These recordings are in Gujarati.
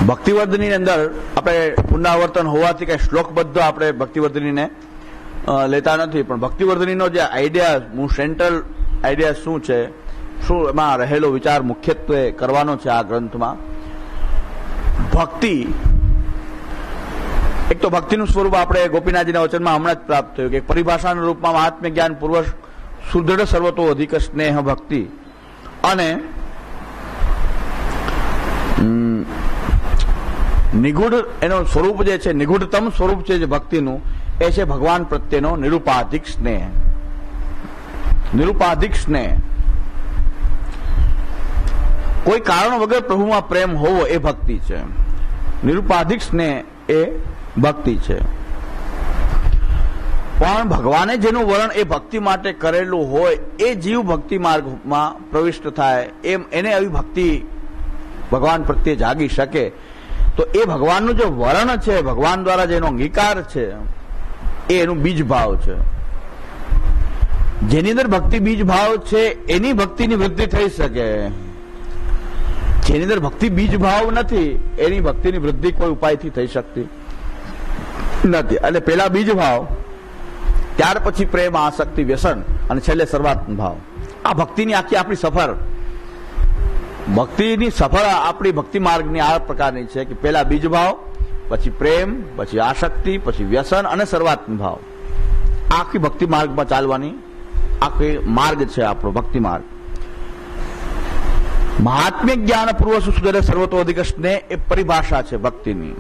ભક્તિવર્ધની અંદર આપણે પુનરાવર્તન હોવાથી કઈ શ્લોકબદ્ધ આપણે ભક્તિવર્ધનીને લેતા નથી, પણ ભક્તિવર્ધનીનો જે આઈડિયા, સેન્ટ્રલ આઈડિયા શું છે, શું એમાં રહેલો વિચાર મુખ્યત્વે કરવાનો છે આ ગ્રંથમાં. ભક્તિ, એક તો ભક્તિનું સ્વરૂપ આપણે ગોપીનાથજીના વચનમાં હમણાં જ પ્રાપ્ત થયું કે પરિભાષાના રૂપમાં મહાત્મ્ય જ્ઞાન પૂર્વ સુદૃઢ સર્વતો અધિક સ્નેહ ભક્તિ, અને નિગૂઢ એનું સ્વરૂપ જે છે, નિગૂઢતમ સ્વરૂપ છે જે ભક્તિનું, એ છે ભગવાન પ્રત્યેનો નિરુપાધિક સ્નેહ. નિરુપાધિક સ્નેહ, કોઈ કારણ વગર પ્રભુમાં પ્રેમ હોવો એ ભક્તિ છે. નિરુપાધિક સ્નેહ એ ભક્તિ છે. પણ ભગવાને જેનું વર્ણન એ ભક્તિ માટે કરેલું હોય એ જીવ ભક્તિ માર્ગમાં પ્રવિષ્ટ થાય, એમ એને આવી ભક્તિ ભગવાન પ્રત્યે જાગી શકે. તો એ ભગવાનનું જે વર્ણ છે, ભગવાન દ્વારા જેનો અંગીકાર છે, એ એનું બીજ ભાવ છે. જેની અંદર ભક્તિ બીજ ભાવ છે એની ભક્તિની વૃદ્ધિ થઈ શકે. જેની અંદર ભક્તિ બીજ ભાવ નથી એની ભક્તિની વૃદ્ધિ કોઈ ઉપાયથી થઈ શકતી નથી. એટલે પેલા બીજ ભાવ, ત્યાર પછી પ્રેમ, આસક્તિ, વ્યસન, અને છેલ્લે સર્વાત્મ ભાવ. આ ભક્તિની આખી આપણી સફર, ભક્તિની સફર આપણી ભક્તિ માર્ગની આ પ્રકારની છે કે પેલા બીજ ભાવ, પછી પ્રેમ, પછી આસક્તિ, પછી વ્યસન અને સર્વાત્મ ભાવ. આખી ભક્તિ માર્ગમાં ચાલવાની આખી માર્ગ છે આપણો ભક્તિ માર્ગ. મહાત્મ્ય જ્ઞાન પૂર્વ સુદરે સર્વતો અધિક સ્નેહ એ પરિભાષા છે ભક્તિની,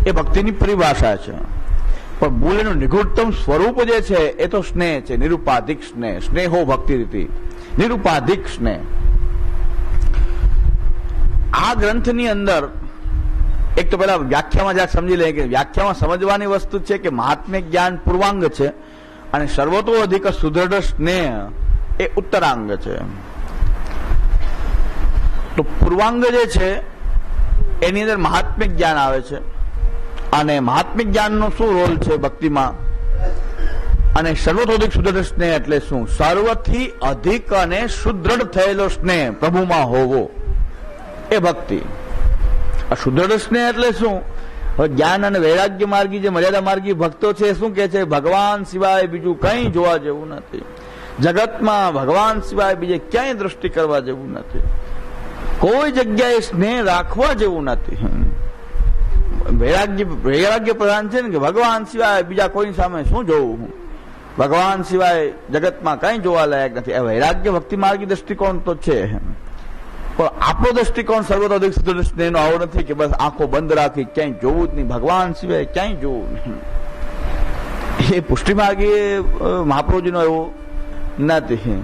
એ ભક્તિની પરિભાષા છે. પણ મૂળ એનું નિગૂઢતમ સ્વરૂપ જે છે એ તો સ્નેહ છે, નિરુપાધિક સ્નેહ. સ્નેહો ભક્તિ રીતિ, નિરુપાધિક સ્નેહ. આ ગ્રંથની અંદર એક તો પેલા વ્યાખ્યામાં જ્યાં સમજી લે કે વ્યાખ્યામાં સમજવાની વસ્તુ છે કે મહાત્મ્ય જ્ઞાન પૂર્વાંગ છે અને સર્વતો અધિક સુદૃઢ સ્નેહ એ ઉત્તરાંગ છે. તો પૂર્વાંગ જે છે એની અંદર મહાત્મ્ય જ્ઞાન આવે છે, અને મહાત્મ્ય જ્ઞાનનો શું રોલ છે ભક્તિમાં, અને સર્વતોધિક સુદૃઢ સ્નેહ એટલે શું? સર્વથી અધિક અને સુદૃઢ થયેલો સ્નેહ પ્રભુમાં હોવો એ ભક્તિ. આ સુદૃઢ સ્નેહ એટલે શું? હવે જ્ઞાન અને વૈરાગ્ય માર્ગી જે મર્યાદા માર્ગી ભક્તો છે શું કે છે? ભગવાન સિવાય બીજું કંઈ જોવા જેવું નથી, જગતમાં ભગવાન સિવાય બીજે ક્યાંય દૃષ્ટિ કરવા જેવું નથી, કોઈ જગ્યાએ સ્નેહ રાખવા જેવું નથી. વૈરાગ્ય પ્રધાન છે ને કે ભગવાન સિવાય બીજા કોઈ સામે શું જોવું, ભગવાન સિવાય જગતમાં કઈ જોવા લાયક નથી. આ વૈરાગ્ય ભક્તિ માર્ગી દ્રષ્ટિકોણ તો છે, પણ આપણો દ્રષ્ટિકોણ સર્વતોધિક સુદૃઢ સ્નેહનો આવો નથી કે બસ આંખો બંધ રાખી ક્યાંય જોવું જ નહીં, ભગવાન સિવાય ક્યાંય જોવું નહીં. એ પુષ્ટિ માર્ગી મહાપ્રભુજીનો એવો નથી.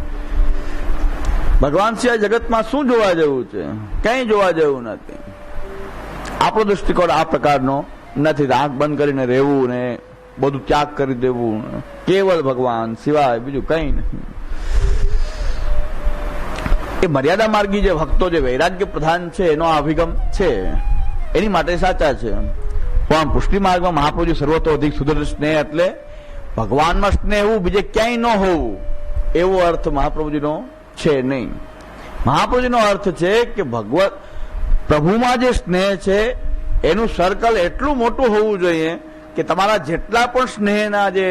ભગવાન સિવાય જગતમાં શું જોવા જેવું છે? ક્યાંય જોવા જેવું નથી. આપણો દ્રષ્ટિકોણ આ પ્રકારનો નથી. આંખ બંધ કરીને રહેવું ને બધું ત્યાગ કરી દેવું, કેવળ ભગવાન સિવાય બીજું કઈ નહીં. એ મર્યાદા માર્ગી જે ભક્તો જે વૈરાગ્ય પ્રધાન છે એનો અભિગમ છે, એની માટે સાચા છે. પણ પુષ્ટિ માર્ગમાં મહાપ્રભુજી સર્વતો અધિક સુદૃઢ સ્નેહ એટલે ભગવાનમાં સ્નેહ એવું બીજે ક્યાંય ન હોવું એવો અર્થ મહાપ્રભુજીનો છે નહીં. મહાપ્રભુજીનો અર્થ છે કે ભગવત પ્રભુમાં જે સ્નેહ છે એનું સર્કલ એટલું મોટું હોવું જોઈએ કે તમારા જેટલા પણ સ્નેહના જે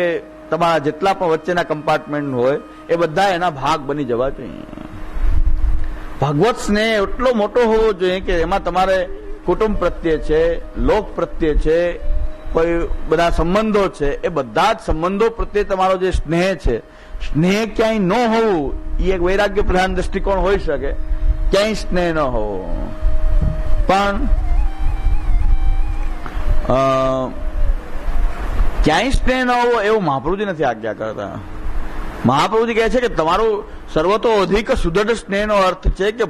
તમારા જેટલા પણ વચ્ચેના કમ્પાર્ટમેન્ટ હોય એ બધા એના ભાગ બની જવા જોઈએ. ભગવત સ્નેહ એટલો મોટો હોવો જોઈએ કે એમાં તમારે કુટુંબ પ્રત્યે છે, લોક પ્રત્યે છે, કોઈ બધા સંબંધો છે, એ બધા જ સંબંધો પ્રત્યે તમારો જે સ્નેહ છે, સ્નેહ ક્યાંય ન હોવું એ એક વૈરાગ્ય પ્રધાન દ્રષ્ટિકોણ હોઈ શકે. ક્યાંય સ્નેહ ન હોવો, પણ ક્યાંય સ્નેહ ન હોવો એવું મહાપ્રભુજી નથી આજ્ઞા કરતા. મહાપ્રભુજી કહે છે કે તમારું સર્વતો અધિક સુદૃઢ સ્નેહનો અર્થ છે કે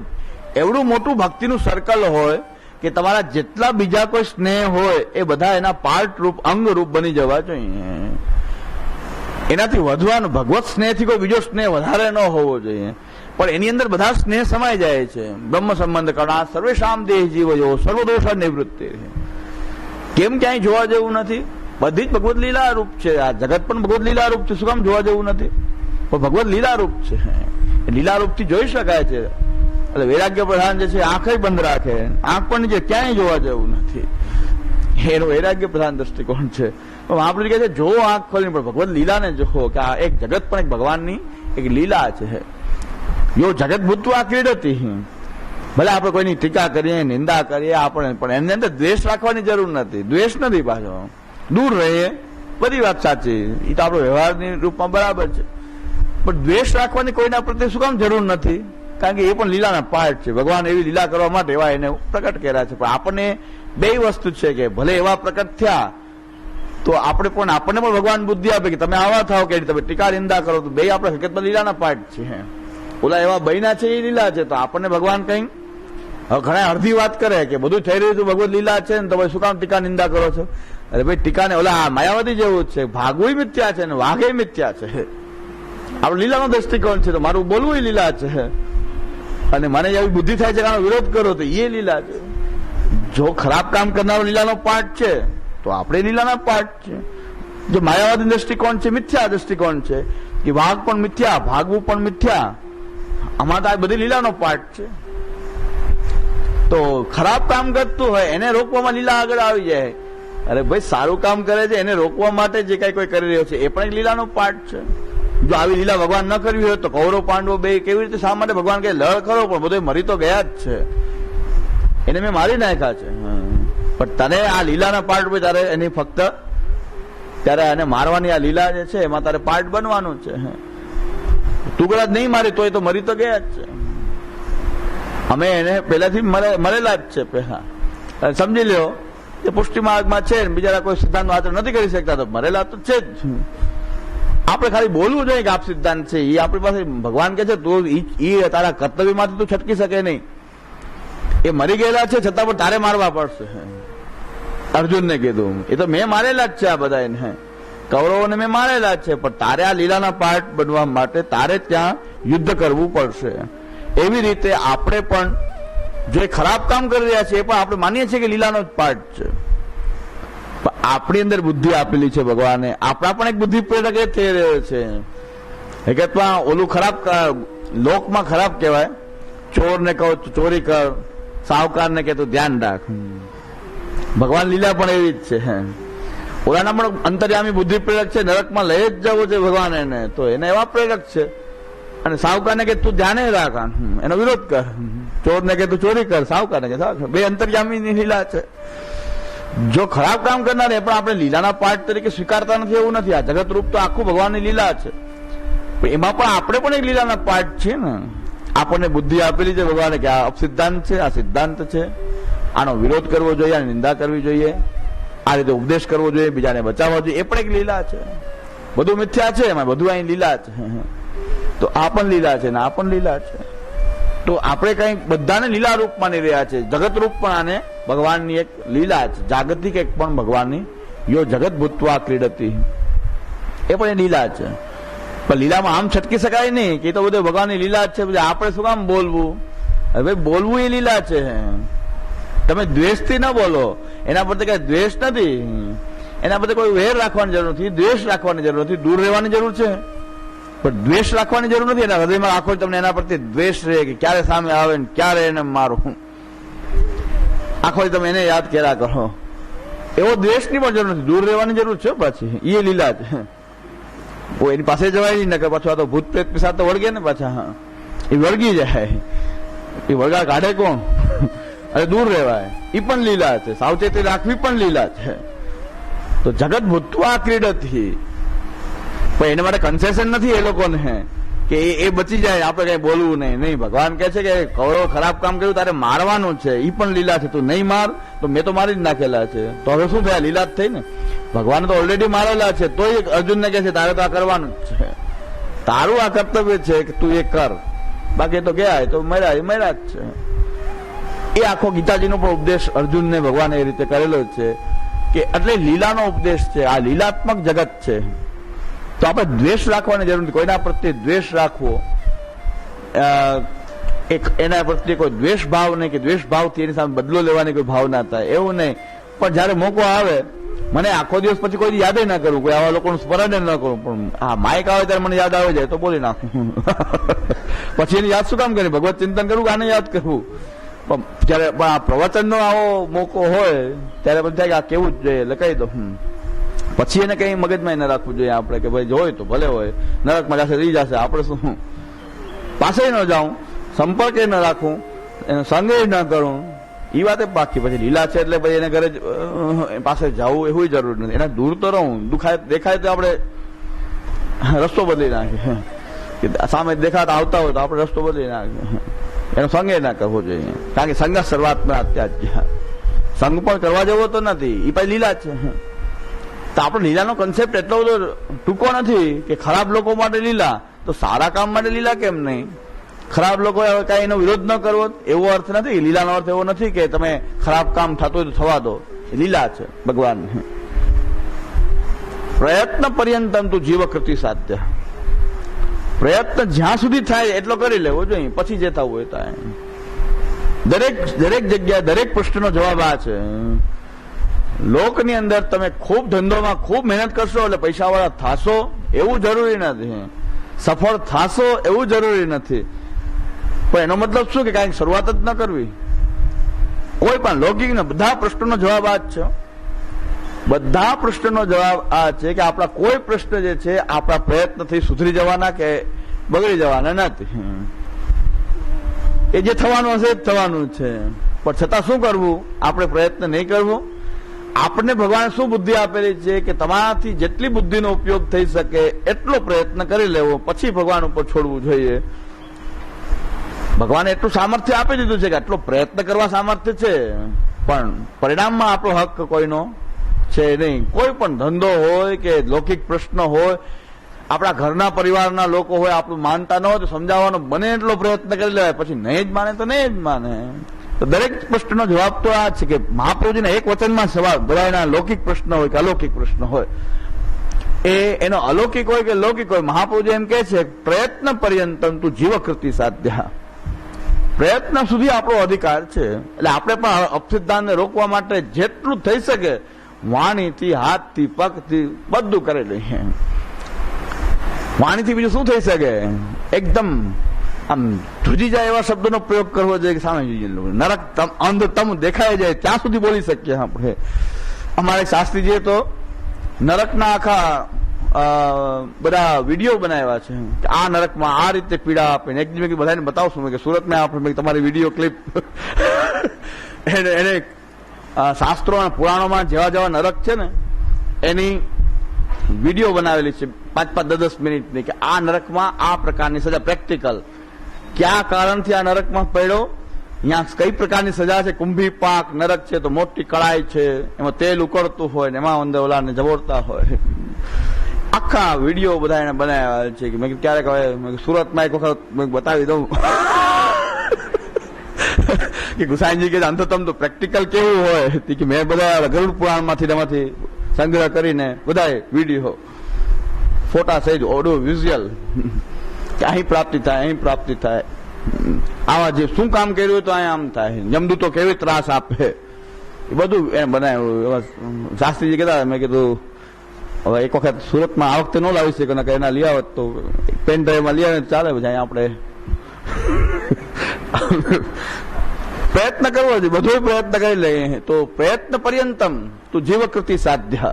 એવડું મોટું ભક્તિનું સર્કલ હોય કે તમારા જેટલા બીજા કોઈ સ્નેહ હોય એ બધા એના પાર્ટ રૂપ, અંગ રૂપ બની જવા જોઈએ. એનાથી વધવાનું ભગવત સ્નેહથી કોઈ બીજો સ્નેહ વધારે ન હોવો જોઈએ, પણ એની અંદર બધા સ્નેહ સમાઈ જાય છે. બ્રહ્મ સંબંધ કણા સર્વેશામ દેહ જીવજો સર્વદોષ નિવૃત્તિ. કેમ ક્યાંય જોવા જેવું નથી? બધી જ ભગવત લીલા રૂપ છે. આ જગત પણ ભગવત લીલા રૂપ છે. શું કામ જોવા જેવું નથી? પણ ભગવત લીલા રૂપ છે. લીલા રૂપથી જોઈ શકાય છે. એટલે વૈરાગ્ય પ્રધાન જે છે આંખે બંધ રાખે, આંખ પણ જે ક્યાંય જોવા જેવું નથી, એનો વૈરાગ્ય પ્રધાન દ્રષ્ટિકોણ છે. પણ મહાપ્રભુ કહે છે જો આંખ ખોલીને પણ ભગવત લીલાને જોવો કે આ એક જગત પણ એક ભગવાનની એક લીલા છે. યો જગત ભૂતવા ક્રીડતી. ભલે આપણે કોઈની ટીકા કરીએ, નિંદા કરીએ, આપણે પણ એની અંદર દ્વેષ રાખવાની જરૂર નથી. દ્વેષ નથી, પાછો દૂર રહીએ, બધી વાત સાચી, એ તો આપણો વ્યવહારની રૂપમાં બરાબર છે. પણ દ્વેષ રાખવાની કોઈના પ્રત્યે શું કામ જરૂર નથી? કારણ કે એ પણ લીલાના પાર્ટ છે. ભગવાન એવી લીલા કરવા માટે એવા એને પ્રકટ કર્યા છે. પણ આપણને બે વસ્તુ છે કે ભલે એવા પ્રકટ થયા તો આપણને પણ ભગવાન બુદ્ધિ આપે કે તમે આવા થાવ કે તમે ટીકા નિંદા કરો, તો બે આપણે હકીકતમાં લીલાના પાર્ટ છે. ઓલા એવા બૈના છે એ લીલા છે, તો આપણને ભગવાન કઈ ઘણા અડધી વાત કરે કે બધું થઈ રહ્યું છે ભગવત લીલા છે ને, તો ભાઈ શું કામ ટીકા નિંદા કરો છો? અરે ભાઈ ટીકાને ઓલા માયાવાદી જેવું છે, ભાગવું મિથ્યા છે ને વાઘે મિથ્યા છે. આપણે લીલાનો દ્રષ્ટિકોણ છે, તો મારું બોલવું લીલા છે, અને મને એવી બુદ્ધિ થાય છે કે આનો વિરોધ કરો તો એ લીલા છે. જો ખરાબ કામ કરનારો લીલાનો પાર્ટ છે તો આપણે લીલાના પાર્ટ છે. જો માયાવાદી દ્રષ્ટિકોણ છે, મિથ્યા દ્રષ્ટિકોણ છે કે વાઘ પણ મિથ્યા, ભાગવું પણ મિથ્યા, આમાં તો આ બધી લીલાનો પાર્ટ છે. તો ખરાબ કામ કરતું હોય એને રોકવામાં લીલા આગળ આવી જાય. અરે ભાઈ સારું કામ કરે છે એને રોકવા માટે જે કઈ કોઈ કરી રહ્યો છે એ પણ એક લીલાનો પાર્ટ છે. જો આવી લીલા ભગવાન ન કરવી હોય તો કૌરવ પાંડવો બે કેવી રીતે, શા માટે ભગવાન કે લડ કરો, પણ બધો મરી તો ગયા જ છે, એને મેં મારી નાખ્યા છે. પણ તને આ લીલાના પાર્ટ હોય તારે એની ફક્ત ત્યારે એને મારવાની આ લીલા જે છે એમાં તારે પાર્ટ બનવાનું છે. તું કદાચ નહીં મારી તોય તો મરી તો ગયા જ છે. અમે એને પહેલાથી મરેલા જ છે. પહેલા સમજી લ્યો કે પુષ્ટિ માર્ગમાં છે, બીજા કોઈ સિદ્ધાંત આચરણ નથી કરી શકતા, તો મરેલા તો છે જ. આપણે ખાલી બોલવું જોઈએ કે આપ સિદ્ધાંત છે, એ આપણી પાસે ભગવાન કે છે તું એ તારા કર્તવ્યમાંથી તું છટકી શકે નહીં. એ મરી ગયેલા છે છતાં પણ તારે મારવા પડશે. અર્જુનને કીધું એ તો મેં મારેલા જ છે, આ બધા એને કૌરવોને મેં મારેલા જ છે, પણ તારે આ લીલાના પાર્ટ બનવા માટે તારે ત્યાં યુદ્ધ કરવું પડશે. એવી રીતે આપણે પણ જે ખરાબ કામ કરી રહ્યા છે એ પણ આપણે માનીએ છીએ કે લીલાનો જ પાર્ટ છે. આપણી અંદર બુદ્ધિ આપેલી છે ભગવાને, આપણા પણ એક બુદ્ધિ પ્રેરક એ થઈ રહ્યો છે. હકીકતમાં ઓલું ખરાબ લોકમાં ખરાબ કહેવાય, ચોરને કહો ચોરી કર, સાવકારને કે તું ધ્યાન રાખ. ભગવાન લીલા પણ એવી જ છે. ઓલાના પણ અંતર્યામી બુદ્ધિ પ્રેરક છે, નરકમાં લઈ જ જવું છે ભગવાન એને, તો એને એવા પ્રેરક છે. અને સાવકારને કે તું ધ્યાને રાખ, એનો વિરોધ કર. ચોરને કે તું ચોરી કર, સાવકારને કે બે અંતર્યામીની લીલા છે. જો ખરાબ કામ કરનાર એ પણ આપણે લીલાના પાર્ટ તરીકે સ્વીકારતા નથી એવું નથી. આ જગત રૂપ તો આખું ભગવાનની લીલા છે, એમાં પણ આપણે પણ એક લીલાના પાર્ટ છે ને. આપણને બુદ્ધિ આપેલી છે ભગવાને કે આ અપસિદ્ધાંત છે, આ સિદ્ધાંત છે, આનો વિરોધ કરવો જોઈએ, આની નિંદા કરવી જોઈએ, આ રીતે ઉપદેશ કરવો જોઈએ, બીજાને બચાવવા જોઈએ, એ પણ એક લીલા છે. બધું મિથ્યા છે, એમાં બધું અહીં લીલા છે. તો આ પણ લીલા છે ને આ પણ લીલા છે. તો આપણે કઈ બધાને લીલા રૂપ માની રહ્યા છે. જગત રૂપ પણ આને ભગવાનની એક લીલા છે, જાગતિક એક પણ ભગવાનની યો જગત ભૂતવા ક્રીડતી, એ પણ એ લીલા છે. પણ લીલામાં આમ છટકી શકાય નહીં કે એ તો બધું ભગવાનની લીલા જ છે, આપણે શું કામ બોલવું? હવે બોલવું એ લીલા છે. તમે દ્વેષથી ન બોલો, એના પર કઈ દ્વેષ નથી, એના પર કોઈ વેર રાખવાની જરૂર નથી, દ્વેષ રાખવાની જરૂર નથી, દૂર રહેવાની જરૂર છે, પણ દ્વેષ રાખવાની જરૂર નથી. એના હૃદયમાં રાખો તમને એના પ્રત્યે દ્વેષ રહે કે ક્યારે સામે આવે ને ક્યારે એને મારું, આખો તમે એને યાદ કર્યા કરો, એવો દ્વેષની પણ જરૂર નથી, દૂર રહેવાની જરૂર છે. પાછી એ લીલા છે. એની પાસે જવાય નહીં, નકર પાછું આ તો ભૂત પ્રેત સાથે તો વળગે ને પાછા, એ વળગી જાય, એ વળગા કાઢે કોણ? અરે દૂર રહેવાય, એ પણ લીલા છે. સાવચેતી રાખવી પણ લીલા છે. તો જગત ભૂતવા ક્રીડતી, પણ એને માટે કન્સેશન નથી એ લોકોને કે એ બચી જાય, આપણે કઈ બોલવું નહીં. નહીં, ભગવાન કહે છે કે કૌરવ ખરાબ કામ કર્યું તારે મારવાનું છે, એ પણ લીલા છે. તું નહીં માર તો મેં તો મારી જ નાખેલા છે, તો હવે શું થયા? લીલા જ થઈ ને. ભગવાન તો ઓલરેડી મારેલા છે, તોય અર્જુનને કહે છે તારે તો આ કરવાનું જ છે, તારું આ કર્તવ્ય છે કે તું એ કર, બાકી તો ગયા તો મર્યા જ છે. એ આખો ગીતાજીનો પણ ઉપદેશ અર્જુનને ભગવાને એ રીતે કરેલો છે કે એટલે લીલાનો ઉપદેશ છે. આ લીલાત્મક જગત છે, તો આપણે દ્વેષ રાખવાની જરૂર નથી. કોઈના પ્રત્યે દ્વેષ રાખવો, એના પ્રત્યે કોઈ દ્વેષ ભાવ નહીં કે દ્વેષ ભાવથી એની સામે બદલો લેવાની કોઈ ભાવના થાય એવું નહીં. પણ જયારે મોકો આવે મને આખો દિવસ પછી કોઈ યાદ ના કરું, કોઈ આવા લોકોનું સ્મરણ ન કરું, પણ હા માઇક આવે ત્યારે મને યાદ આવી જાય તો બોલી નાખું. પછી એને યાદ શું કામ કરી? ભગવત ચિંતન કરવું, આને યાદ કરવું. પણ જયારે આ પ્રવચનનો આવો મોકો હોય ત્યારે પછી થાય કે આ કેવું જ જોઈએ એટલે કહી દો. પછી એને કઈ મગજમાં ન રાખવું જોઈએ આપણે કે ભાઈ હોય તો ભલે હોય, નરકમાં જશે રહી જશે, આપણે શું પાસે ન જાઉં, સંપર્કે ન રાખવું, એનો સંગે ન કરું, એ વાતે બાકી. પછી લીલા છે એટલે પછી એને ઘરે પાસે જવું એવું જરૂર નથી, એના દૂર તો રહું. દેખાય તો આપણે રસ્તો બદલી નાખીએ, સામે દેખાતા આવતા હોય તો આપણે રસ્તો બદલી નાખીએ, એનો સંગે ના કરવો જોઈએ. કારણ કે સંઘ શરૂઆતમાં અત્યાર સંઘ પણ કરવા જેવો તો નથી, એ પછી લીલા છે. તો આપણે લીલાનો કન્સેપ્ટ એટલો બધો ટૂંકો નથી કે ખરાબ લોકો માટે લીલા, તો સારા કામ માટે લીલા કેમ નહીં? ખરાબ લોકો કઈ એનો વિરોધ ન કરવો એવો અર્થ નથી. લીલાનો અર્થ એવો નથી કે તમે ખરાબ કામ થતું હોય તો થવા દો, લીલા છે ભગવાન. પ્રયત્ન પર્યંતમ તું જીવ કૃતિ સાધ્ય. પ્રયત્ન જ્યાં સુધી થાય એટલો કરી લેવો જોઈએ, પછી જે થવું હોય થાય. દરેક જગ્યાએ દરેક પ્રશ્નનો જવાબ આ છે. લોકની અંદર તમે ખૂબ ધંધોમાં ખૂબ મહેનત કરશો એટલે પૈસાવાળા થાશો એવું જરૂરી નથી, સફળ થાશો એવું જરૂરી નથી. પણ એનો મતલબ શું કે કાંઈક શરૂઆત જ ન કરવી? કોઈ પણ લૌકિકના બધા પ્રશ્નોનો જવાબ આ જ છે. બધા પ્રશ્નનો જવાબ આ છે કે આપણા કોઈ પ્રશ્ન જે છે આપણા પ્રયત્નથી સુધરી જવાના કે બગડી જવાના નથી. એ જે થવાનું હશે એ જ થવાનું છે. પણ છતાં શું કરવું? આપણે પ્રયત્ન નહીં કરવો. આપણને ભગવાને શું બુદ્ધિ આપેલી છે કે તમારાથી જેટલી બુદ્ધિનો ઉપયોગ થઈ શકે એટલો પ્રયત્ન કરી લેવો, પછી ભગવાન ઉપર છોડવું જોઈએ. ભગવાને એટલું સામર્થ્ય આપી દીધું છે કે આટલો પ્રયત્ન કરવા સામર્થ્ય છે, પણ પરિણામમાં આપણો હક કોઈનો છે નહીં. કોઈ પણ ધંધો હોય કે લૌકિક પ્રશ્ન હોય, આપણા ઘરના પરિવારના લોકો હોય, આપણું માનતા ન હોય તો સમજાવવાનો બને એટલો પ્રયત્ન કરી લેવાય. પછી નહીં જ માને તો નહીં જ માને. તો દરેક પ્રશ્નનો જવાબ તો આ છે કે મહાપ્રભુજીના એક વચનમાં સવાલ, બધાના લૌકિક પ્રશ્ન હોય કે અલૌકિક પ્રશ્ન હોય, એનો અલૌકિક હોય કે લૌકિક હોય, મહાપ્રભુજી એમ કહે છે પ્રયત્ન પર્યંતમ તું જીવકૃતિ સાધ્ય. પ્રયત્ન સુધી આપણો અધિકાર છે. એટલે આપણે પણ અપસિદ્ધાંતને રોકવા માટે જેટલું થઈ શકે વાણીથી, હાથથી, પગથી બધું કરી લઈએ. વાણીથી બીજું શું થઈ શકે? એકદમ આમ ધ્રુજી જાય એવા શબ્દોનો પ્રયોગ કરવો જોઈએ કે સામે નરક અંધ તમ દેખાઈ જાય ત્યાં સુધી બોલી શકીએ આપણે. અમારે શાસ્ત્રીજીએ તો નરકના આખા બધા વિડીયો બનાવ્યા છે કે આ નરકમાં આ રીતે પીડા આપે. એક દિવસ બધાને બતાવશું કે સુરતમાં આપણે તમારી વિડીયો ક્લિપ એને શાસ્ત્રો અને પુરાણોમાં જેવા નરક છે ને એની વિડીયો બનાવેલી છે 5-10 મિનિટની કે આ નરકમાં આ પ્રકારની સજા, પ્રેક્ટિકલ કયા કારણથી આ નરકમાં પડ્યો, અહીંયા કઈ પ્રકારની સજા છે. કુંભી પાક નરક છે તો મોટી કળાઈ છે, એમાં તેલ ઉકળતું હોય ને એમાં અંદર ઓલાને જબોરતા હોય. આખા વિડીયો બધા એને બનાવ્યા છે કે મેં ક્યારેક હવે સુરતમાં એક વખત બતાવી દઉં કે ગુસાઈજી કે અંતતમ તો પ્રેક્ટિકલ કેવું હોય કે મેં બધા ગરુડ પુરાણમાંથી એમાંથી સંગ્રહ કરીને બધા વિડીયો ફોટા સહિત ઓડિયો વિઝ્યુઅલ કે અહીં પ્રાપ્તિ થાય, અહીં પ્રાપ્તિ થાય, આવા જે શું કામ કર્યું હોય તો અહીંયા આમ થાય, જમદૂતો કેવી ત્રાસ આપે એ બધું એને બનાવ્યું. શાસ્ત્રીજી કહેતા, મેં કીધું હવે એક વખત સુરતમાં આ વખતે ન લાવી શકે ને એના લઈ આવત તો પેન ડ્રાઈવમાં લઈ આવે ચાલે. પછી આપણે પ્રયત્ન કરવો જોઈએ, બધો પ્રયત્ન કરી લઈએ તો પ્રયત્ન પર્યંતમ તું જીવકૃતિ સાધ્ય.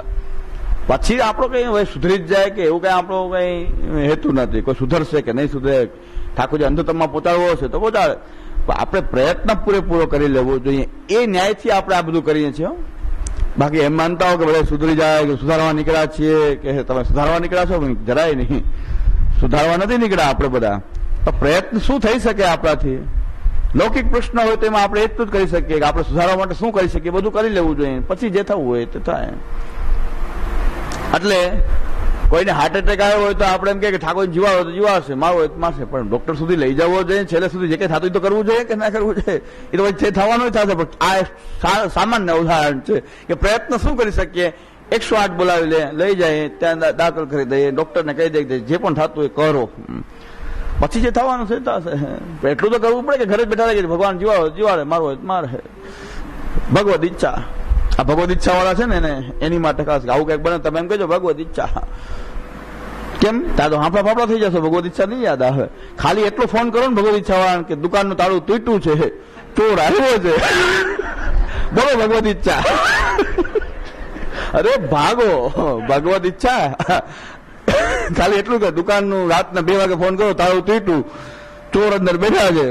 પછી આપણો કઈ સુધરી જ જાય કે એવું કઈ આપણો કઈ હેતુ નથી. કોઈ સુધરશે કે નહીં સુધરે, ઠાકોરજી અંધતમમાં પહોંચાડવો હશે તો પહોંચાડે, આપણે પ્રયત્ન પૂરેપૂરો કરી લેવો જોઈએ. એ ન્યાયથી આપણે આ બધું કરીએ છીએ. બાકી એમ માનતા હો કે બધા સુધરી જાય કે સુધારવા નીકળ્યા છીએ કે તમે સુધારવા નીકળ્યા છો, જરાય નહીં સુધારવા નથી નીકળ્યા આપણે બધા. તો પ્રયત્ન શું થઈ શકે આપણાથી? લૌકિક પ્રશ્ન હોય તો એમાં આપણે એટલું જ કરી શકીએ કે આપણે સુધારવા માટે શું કરી શકીએ બધું કરી લેવું જોઈએ, પછી જે થવું હોય તે થાય. એટલે કોઈને હાર્ટ એટેક આવ્યો હોય તો આપણે એમ કે ઠાકોર જીવાડો તો જીવાડશે, મારો હોય તો મારશે, પણ ડોક્ટર સુધી લઈ જવો જોઈએ, છેલ્લે સુધી જે કંઈ થતું તો કરવું જોઈએ કે ના કરવું જોઈએ? એ તો પછી થવાનું થશે. પણ આ સામાન્ય ઉદાહરણ છે કે પ્રયત્ન શું કરી શકીએ. 108 બોલાવી લઈ જાય, ત્યાં દાખલ કરી દઈએ, ડોક્ટરને કહી દઈએ જે પણ થતું એ કરો, પછી જે થવાનું છે થશે. એટલું તો કરવું પડે કે ઘરે જ બેઠા રહી ભગવાન જીવાડે, મારો હોય તો મારે, ભગવદ ઈચ્છા. આ ભગવદ ઈચ્છા વાળા છે ને એની માટે ખાસ આવું કઈક બને તમે એમ કહેજો ભગવદ ઈચ્છા, કેમ ત્યાં તો હાફડા ફાફડા થઈ જશો, ભગવદ ઈચ્છા નહીં યાદ આવે. ખાલી એટલો ફોન કરો ને ભગવદ ઈચ્છા વાળા કે દુકાનનું તાળું તૂટ્યું છે, ચોર આવ્યો છે, બોલો ભગવદ ઈચ્છા. અરે ભાગો ભગવદ ઈચ્છા. ખાલી એટલું કે દુકાનનું રાતના 2 વાગે ફોન કરો, તાળું તૂટ્યું, ચોર અંદર બેઠા છે,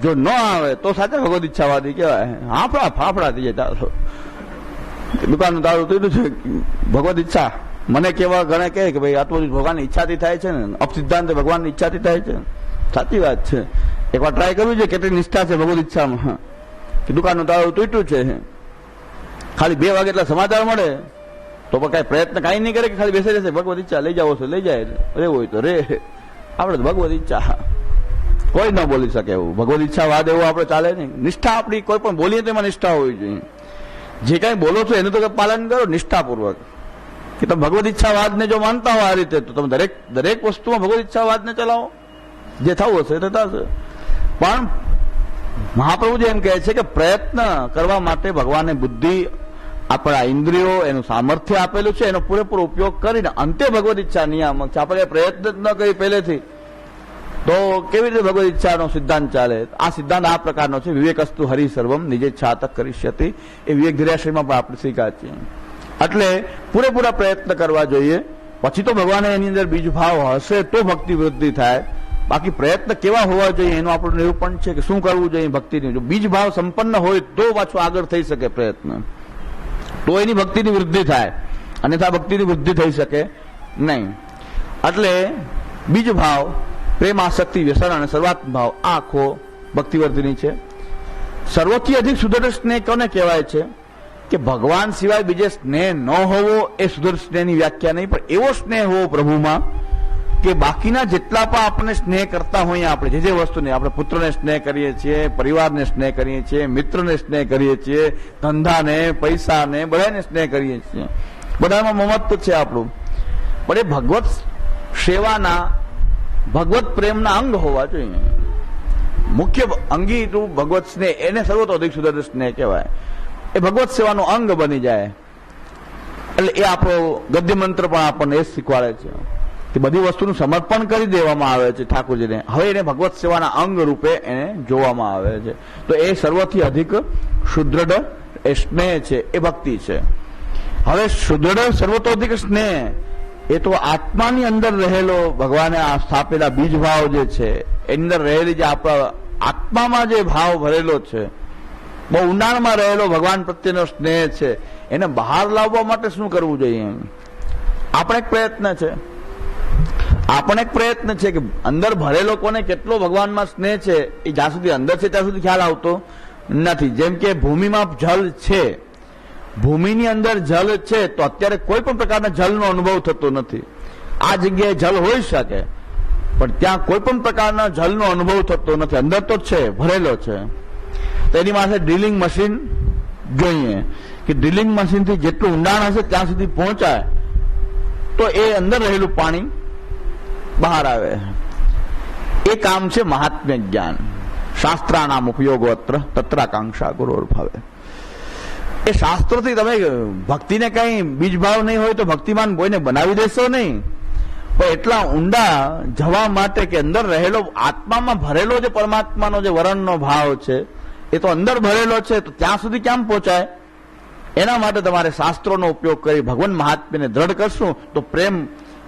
જો ન આવે તો સાચા ભગવદ ઈચ્છાવાદી કહેવાય. હાફડા ફાફડા થઈ જાય તાળું, દુકાનનું તાળું તૂટ્યું છે, ભગવદ ઈચ્છા. મને કેવા ઘણા કહે કે ભાઈ આ તો ભગવાનની ઈચ્છાથી થાય છે ને, અપસિદ્ધાંત ભગવાનની ઈચ્છાથી થાય છે. સાચી વાત છે. એકવાર ટ્રાય કરવી છે કેટલી નિષ્ઠા છે ભગવદ ઈચ્છામાં, કે દુકાનનું તાળું તૂટ્યું છે, ખાલી 2 વાગે એટલે સમાચાર મળે તો પણ કઈ પ્રયત્ન કઈ નહીં કરે કે ખાલી બેસી રહેશે, ભગવદ ઈચ્છા લઈ જાવ છો લઈ જાય, રેવું હોય તો રે. આપણે તો ભગવદ ઈચ્છા, કોઈ ન બોલી શકે એવું ભગવદ ઈચ્છા વાદ એવું આપણે ચાલે નહીં. નિષ્ઠા આપણી કોઈ પણ બોલીએ તો એમાં નિષ્ઠા હોવી જોઈએ. જે કઈ બોલો છો એનું તો પાલન કરો નિષ્ઠાપૂર્વક. કે તમે ભગવદ ઈચ્છાવાદને જો માનતા હો આ રીતે તો તમે દરેક વસ્તુમાં ભગવદ ઈચ્છાવાદને ચલાવો, જે થવું હશે તે થશે. પણ મહાપ્રભુજી એમ કહે છે કે પ્રયત્ન કરવા માટે ભગવાને બુદ્ધિ, આપણા ઇન્દ્રિયો, એનું સામર્થ્ય આપેલું છે, એનો પૂરેપૂરો ઉપયોગ કરીને અંતે ભગવદ ઈચ્છા નિયામક છે. આપણે પ્રયત્ન જ ન કરી પહેલેથી તો કેવી રીતે ભગવદ ઈચ્છાનો સિદ્ધાંત ચાલે? આ સિદ્ધાંત આ પ્રકારનો છે, વિવેકસ્તુ હરિ સર્વમ નિજે છાતક કરીષ્યતિ. એ વિવેક ધીરાશ્રયમાં પણ આપણે શીખ્યા છીએ. એટલે પૂરેપૂરા પ્રયત્ન કરવા જોઈએ, પછી તો ભગવાને એની અંદર બીજ ભાવ હશે તો ભક્તિ વૃદ્ધિ થાય. બાકી પ્રયત્ન કેવા હોવા જોઈએ એનું આપણું નિરૂપણ છે કે શું કરવું જોઈએ ભક્તિની. જો બીજ ભાવ સંપન્ન હોય તો પાછું આગળ થઈ શકે પ્રયત્ન, તો એની ભક્તિની વૃદ્ધિ થાય, અન્યથા ભક્તિની વૃદ્ધિ થઈ શકે નહીં. એટલે બીજ ભાવ, પ્રેમ, આસક્તિ, વ્યસન અને સર્વાત્મ ભાવ આખો ભક્તિવર્ધિની છે. સર્વોથી અધિક સુદૃઢ સ્નેહ કોને કહેવાય છે? કે ભગવાન સિવાય બીજે સ્નેહ ન હોવો એ સુદૃઢ સ્નેહની વ્યાખ્યા નહીં, પણ એવો સ્નેહ હોવો પ્રભુમાં કે બાકીના જેટલા પણ આપણે સ્નેહ કરતા હોઈએ, આપણે જે વસ્તુને, આપણે પુત્રને સ્નેહ કરીએ છીએ, પરિવારને સ્નેહ કરીએ છીએ, મિત્રને સ્નેહ કરીએ છીએ, ધંધાને, પૈસાને, બધાને સ્નેહ કરીએ છીએ, બધામાં મમત્વ છે આપણું. પણ એ ભગવત સેવાના, ભગવત પ્રેમના અંગ હોવા જોઈએ. મુખ્ય અંગી રૂપ ભગવત સ્નેહ, એને સર્વતો અધિક સુદૃઢ સ્નેહ કહેવાય. એ ભગવત સેવાનો અંગ બની જાય. એટલે એ આપણો ગદ્ય મંત્ર પણ આપણને એ શીખવાડે છે કે બધી વસ્તુનું સમર્પણ કરી દેવામાં આવે છે ઠાકોરજીને. હવે એને ભગવત સેવાના અંગ રૂપે એને જોવામાં આવે છે. તો એ સર્વથી અધિક સુદૃઢ એ સ્નેહ છે, એ ભક્તિ છે. હવે સુદૃઢ સર્વતોધિક સ્નેહ એ તો આત્માની અંદર રહેલો ભગવાને આ સ્થાપેલા બીજ ભાવ જે છે, એની અંદર રહેલી જે આપણા આત્મામાં જે ભાવ ભરેલો છે, બહુ ઊંડાણમાં રહેલો ભગવાન પ્રત્યેનો સ્નેહ છે, એને બહાર લાવવા માટે શું કરવું જોઈએ? આપણે એક પ્રયત્ન છે કે અંદર ભરેલો કોને કેટલો ભગવાનમાં સ્નેહ છે એ જ્યાં સુધી અંદર છે ત્યાં સુધી ખ્યાલ આવતો નથી. જેમ કે ભૂમિમાં જલ છે, ભૂમિની અંદર જલ છે તો અત્યારે કોઈ પણ પ્રકારના જલનો અનુભવ થતો નથી. આ જગ્યાએ જલ હોઈ શકે પણ ત્યાં કોઈ પણ પ્રકારના જલનો અનુભવ થતો નથી. અંદર તો છે, ભરેલો છે. તો એની પાસે ડ્રિલિંગ મશીન જોઈએ કે ડ્રિલિંગ મશીનથી જેટલું ઊંડાણ હશે ત્યાં સુધી પહોંચાય તો એ અંદર રહેલું પાણી બહાર આવે. એ કામ છે મહાત્મ્ય જ્ઞાન. શાસ્ત્રાનામ ઉપયોગો અત્ર તત્રાકાંક્ષા ગુરોર ભાવે. એ શાસ્ત્રોથી તમે ભક્તિને કઈ બીજભાવ નહીં હોય તો ભક્તિમાન કોઈને બનાવી દેશો નહીં. પણ એટલા ઊંડા જવા માટે કે અંદર રહેલો આત્મામાં ભરેલો જે પરમાત્માનો જે વરણનો ભાવ છે એ તો અંદર ભરેલો છે, તો ત્યાં સુધી કેમ પહોંચાય? એના માટે તમારે શાસ્ત્રોનો ઉપયોગ કરી ભગવાન મહાત્મ્યને દ્રઢ કરશું તો પ્રેમ.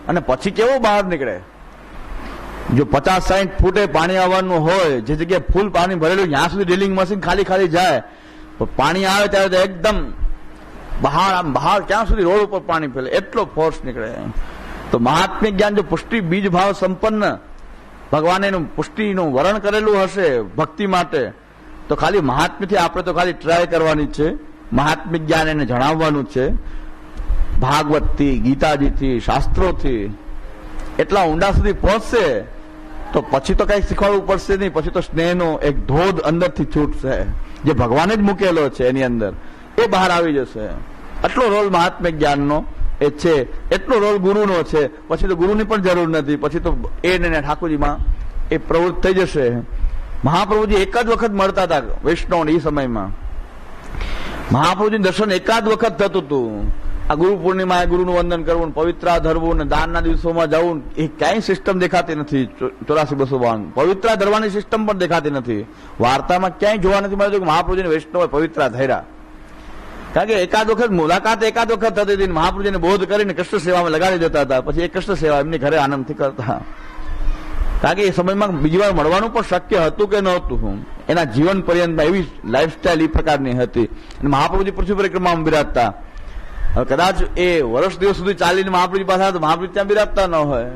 અને પછી કેવો બહાર નીકળે? જો 50-60 ફૂટે પાણી આવવાનું હોય, જે જગ્યાએ ફૂલ પાણી ભરેલું ત્યાં સુધી ડ્રિલિંગ મશીન ખાલી જાય, પાણી આવે ત્યારે તો એકદમ બહાર ક્યાં સુધી રોડ ઉપર પાણી ફેલે, એટલો ફોર્સ નીકળે. તો મહાત્મ્ય જ્ઞાન જો પુષ્ટિ બીજ ભાવ સંપન્ન ભગવાને એનું પુષ્ટિનું વરણ કરેલું હશે ભક્તિ માટે, તો ખાલી મહાત્મ્યથી આપણે તો ખાલી ટ્રાય કરવાની છે. મહાત્મ્ય જ્ઞાન એને જણાવવાનું છે ભાગવતથી, ગીતાજીથી, શાસ્ત્રોથી. એટલા ઊંડા સુધી પહોંચશે તો પછી તો કઈ શીખવાડવું પડશે નહીં. પછી તો સ્નેહનો એક ધોધ અંદરથી છૂટશે, જે ભગવાને જ મૂકેલો છે એની અંદર, એ બહાર આવી જશે. આટલો રોલ મહાત્મ્ય જ્ઞાનનો એ છે, એટલો રોલ ગુરુનો છે. પછી તો ગુરુની પણ જરૂર નથી, પછી તો એને ઠાકોરજીમાં એ પ્રવૃત્ત થઈ જશે. મહાપ્રભુજી એક જ વખત મળતા હતા વૈષ્ણવ એ સમયમાં. મહાપ્રભુજી દર્શન એકાદ વખત થતું હતું. આ ગુરુ પૂર્ણિમાએ ગુરુનું વંદન કરવું, પવિત્રા ધરવું ને દાનના દિવસોમાં જવું, એ ક્યાંય સિસ્ટમ દેખાતી નથી. 84-252 પવિત્રા ધરવાની સિસ્ટમ પણ દેખાતી નથી. વાર્તામાં ક્યાંય જોવા નથી મળતું કે મહાપ્રભુજીને વૈષ્ણવે પવિત્રા ધર્યા. કારણ કે એકાદ વખત મુલાકાત એકાદ વખત થતી હતી. મહાપ્રભુજીને બોધ કરીને કૃષ્ણ સેવામાં લગાડી દેતા હતા. પછી એ કૃષ્ણ સેવા એમની ઘરે આનંદથી કરતા. કારણ કે એ સમયમાં બીજી વાર મળવાનું પણ શક્ય હતું કે નહોતું. એના જીવન પર્યંતમાં એવી લાઈફસ્ટાઈલ એ પ્રકારની હતી. અને મહાપ્રભુજી પૃથ્વી પરિક્રમામાં બિરાજતા. હવે કદાચ એ વર્ષ દિવસ સુધી ચાલીને મહાપ્રભુજી પાસે તો મહાપ્રભુજી ત્યાં બિરાજતા ન હોય.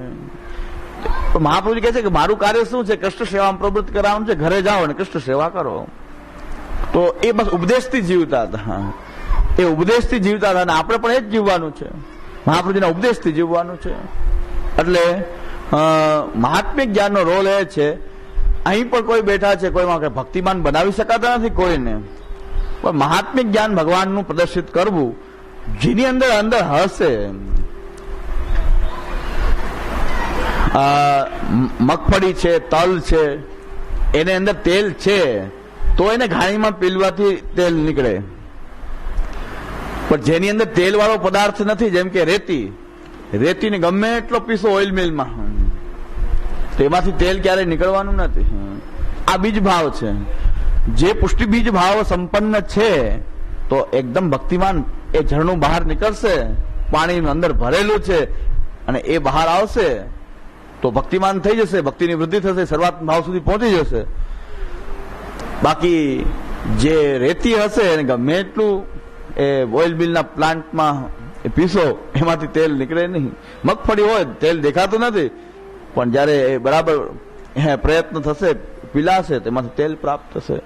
તો મહાપ્રભુજી કહે છે કે મારું કાર્ય શું છે? કૃષ્ણ સેવામાં પ્રવૃત્ત કરાવવાનું છે. ઘરે જાઓ અને કૃષ્ણ સેવા કરો. તો એ બસ ઉપદેશથી જીવતા હતા. એ ઉપદેશથી જીવતા હતા અને આપણે પણ એ જ જીવવાનું છે. મહાપ્રભુજીના ઉપદેશથી જીવવાનું છે. એટલે મહાત્મિક જ્ઞાનનો રોલ એ છે. અહીં પણ કોઈ બેઠા છે, કોઈ ભક્તિમાન બનાવી શકાતા નથી કોઈને, પણ મહાત્મિક જ્ઞાન ભગવાનનું પ્રદર્શિત કરવું, જેની અંદર અંદર હશે. મગફળી છે, તલ છે, એની અંદર તેલ છે તો એને ઘાણીમાં પીલવાથી તેલ નીકળે. પણ જેની અંદર તેલ વાળો પદાર્થ નથી, જેમ કે રેતીને ગમે એટલો પીસો ઓઇલ મિલમાં, તેમાંથી તેલ ક્યારેય નીકળવાનું નથી. આ બીજ ભાવ છે. જે પુષ્ટિ બીજ ભાવ સંપન્ન છે તો એકદમ ભક્તિમાન એ ઝરણું બહાર નીકળશે, પાણીનું અંદર ભરેલું છે અને એ બહાર આવશે તો ભક્તિમાન થઈ જશે, ભક્તિની વૃદ્ધિ થશે, શરૂઆત ભાવ સુધી પહોંચી જશે. બાકી જે રેતી હશે એને ગમે એટલું એ ઓઇલ મિલના પ્લાન્ટમાં એ પીસો, એમાંથી તેલ નીકળે નહીં. મગફળી હોય તેલ દેખાતું નથી, પણ જયારે બરાબર પ્રયત્ન થશે, પીલાશે, તેમાંથી તેલ પ્રાપ્ત થશે.